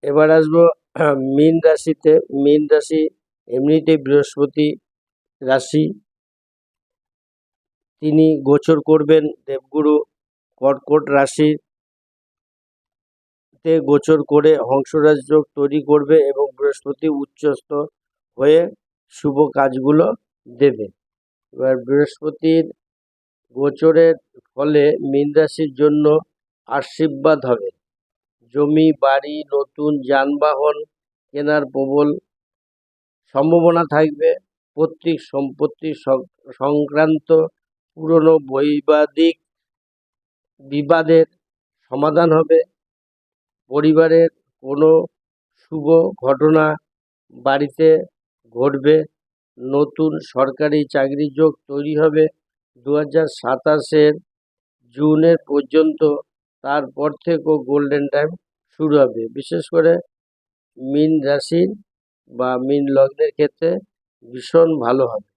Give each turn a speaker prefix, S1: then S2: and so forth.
S1: এবার আসবো মীন রাশিতে। মীন রাশি এমনিতেই বৃহস্পতি রাশি, তিনি গোচর করবেন দেবগুরু কর্কট রাশিতে গোচর করে হংসরাজ যোগ তৈরি করবে এবং বৃহস্পতি উচ্চস্থ হয়ে শুভ কাজগুলো দেবে। এবার বৃহস্পতির গোচরের ফলে মীন রাশির জন্য আশীর্বাদ হবে, জমি বাড়ি নতুন যানবাহন কেনার প্রবল সম্ভাবনা থাকবে, পৈতৃক সম্পত্তি সংক্রান্ত পুরনো বৈবাহিক বিবাদের সমাধান হবে, পরিবারের কোনো শুভ ঘটনা বাড়িতে ঘটবে, নতুন সরকারি চাকরির যোগ তৈরি হবে 2027 জুনের পর্যন্ত। তারপর থেকেও গোল্ডেন টাইম শুরু হবে, বিশেষ করে মীন রাশির বা মীন লগ্নের ক্ষেত্রে ভীষণ ভালো হবে।